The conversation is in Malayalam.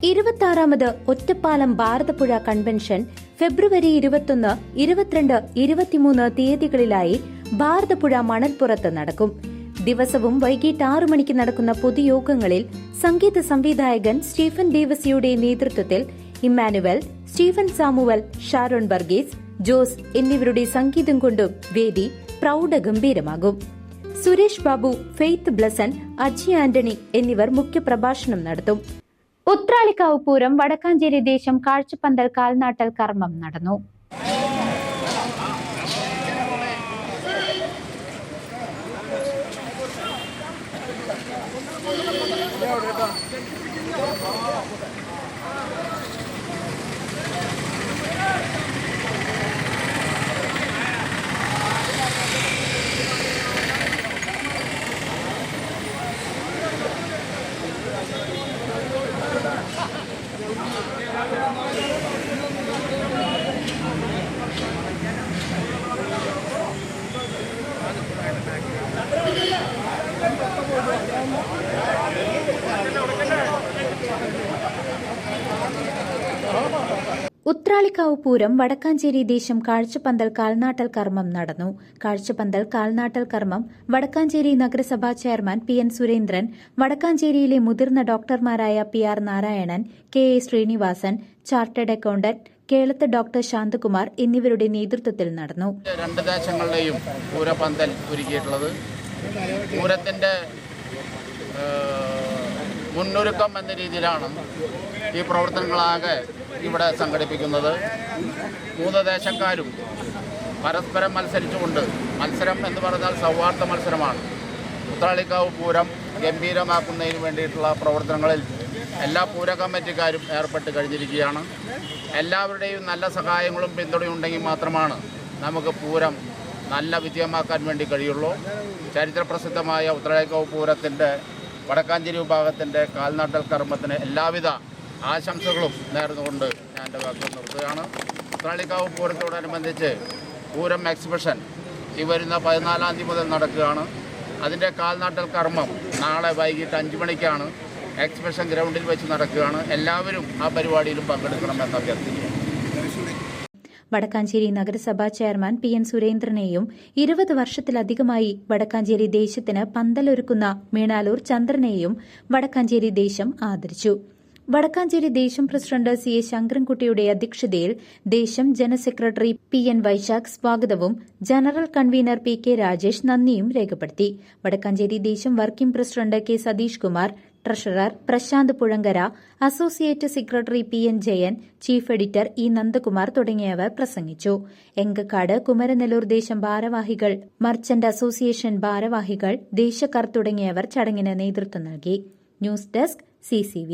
26ാമത് ഒറ്റപ്പാലം ഭാരതപ്പുഴ കൺവെൻഷൻ ഫെബ്രുവരി 21, 22, 23 തീയതികളിലായി ഭാരതപ്പുഴ മണൽപ്പുറത്ത് നടക്കും. ദിവസവും വൈകിട്ട് 6 മണിക്ക് നടക്കുന്ന പൊതുയോഗങ്ങളിൽ സംഗീത സംവിധായകൻ സ്റ്റീഫൻ ദേവസിയുടെ നേതൃത്വത്തിൽ Emmanuel, Stephen Samuel, Sharon Varghese, Jose എന്നിവരുടെ സംഗീതം കൊണ്ടും വേദി പ്രൗഢഗംഭീരമാകും. സുരേഷ് ബാബു, ഫെയ്ത്ത് ബ്ലസൻ, അജി ആന്റണി എന്നിവർ മുഖ്യപ്രഭാഷണം നടത്തും. ഉത്രാളിക്കാവ് പൂരം വടക്കാഞ്ചേരി ദേശം കാഴ്ചപ്പന്തൽ കാൽനാട്ടൽ കർമ്മം നടന്നു. ഉത്രാളിക്കാവ് പൂരം വടക്കാഞ്ചേരി ദേശം കാഴ്ചപ്പന്തൽ കാൽനാട്ടൽ കർമ്മം നടന്നു. കാഴ്ചപ്പന്തൽ കാൽനാട്ടൽ കർമ്മം വടക്കാഞ്ചേരി നഗരസഭാ ചെയർമാൻ പി.എൻ. സുരേന്ദ്രൻ, വടക്കാഞ്ചേരിയിലെ മുതിർന്ന ഡോക്ടർമാരായ P R. Narayanan, K A. Srinivasan, chartered accountant Kelath doctor Santhakumar എന്നിവരുടെ നേതൃത്വത്തിൽ നടന്നു. രണ്ട് ദേശങ്ങളുടെയും പൂരപ്പന്തൽ ഒരുക്കിയിട്ടുള്ളത് പൂരത്തിന്റെ മുന്നൊരുക്കം എന്ന രീതിയിലാണ് ഈ പ്രവർത്തനങ്ങളാകെ ഇവിടെ സംഘടിപ്പിക്കുന്നത്. മൂന്ന് ദേശക്കാരും പരസ്പരം മത്സരിച്ചുകൊണ്ട്, മത്സരം എന്ന് പറഞ്ഞാൽ സൗഹാർദ്ദ മത്സരമാണ്. ഉത്രാളിക്കാവ് പൂരം ഗംഭീരമാക്കുന്നതിന് വേണ്ടിയിട്ടുള്ള പ്രവർത്തനങ്ങളിൽ എല്ലാ പൂര കമ്മിറ്റിക്കാരും ഏർപ്പെട്ട് കഴിഞ്ഞിരിക്കുകയാണ്. എല്ലാവരുടെയും നല്ല സഹായങ്ങളും പിന്തുണയുണ്ടെങ്കിൽ മാത്രമാണ് നമുക്ക് പൂരം നല്ല വിജയമാക്കാൻ വേണ്ടി കഴിയുള്ളൂ. ചരിത്രപ്രസിദ്ധമായ ഉത്രാളിക്കാവ് പൂരത്തിൻ്റെ വടക്കാഞ്ചേരി വിഭാഗത്തിൻ്റെ കാൽനാട്ടൽ കർമ്മത്തിന് എല്ലാവിധ ആശംസകളും നേർന്നുകൊണ്ട് ഞാൻ എൻ്റെ വാക്കുകൾ നിർത്തുകയാണ്. ഉത്രാളിക്കാവ് പൂരത്തോടനുബന്ധിച്ച് പൂരം എക്സിബിഷൻ ഈ വരുന്ന 14-ാം തീയതി മുതൽ നടക്കുകയാണ്. അതിൻ്റെ കാൽനാട്ടൽ കർമ്മം നാളെ വൈകിട്ട് 5 മണിക്കാണ് എക്സിബിഷൻ ഗ്രൗണ്ടിൽ വെച്ച് നടക്കുകയാണ്. എല്ലാവരും ആ പരിപാടിയിലും പങ്കെടുക്കണമെന്ന് അഭ്യർത്ഥിക്കുന്നു. വടക്കാഞ്ചേരി നഗരസഭാ ചെയർമാൻ പി.എൻ. സുരേന്ദ്രനെയും 20 വർഷത്തിലധികമായി വടക്കാഞ്ചേരി ദേശത്തിന് പന്തലൊരുക്കുന്ന മീണാലൂർ ചന്ദ്രനെയും വടക്കാഞ്ചേരി ദേശം ആദരിച്ചു. വടക്കാഞ്ചേരി ദേശം പ്രസിഡന്റ് സി.എ. ശങ്കരൻകുട്ടിയുടെ അധ്യക്ഷതയിൽ ദേശം ജനറൽ സെക്രട്ടറി പി.എൻ. വൈശാഖ് സ്വാഗതവും ജനറൽ കൺവീനർ പി.കെ. രാജേഷ് നന്ദിയും രേഖപ്പെടുത്തി. Vadakkanchery Desam working president K. Satheesh Kumar, treasurer Prasanth Puzhankara, associate secretary P N. Jayan, chief editor E. Nandakumar തുടങ്ങിയവർ പ്രസംഗിച്ചു. എങ്കക്കാട് കുമരനെല്ലൂർ ദേശം ഭാരവാഹികൾ, മർച്ചന്റ് അസോസിയേഷൻ ഭാരവാഹികൾ, ദേശക്കാർ തുടങ്ങിയവർ ചടങ്ങിന് നേതൃത്വം നൽകി. News desk CCV.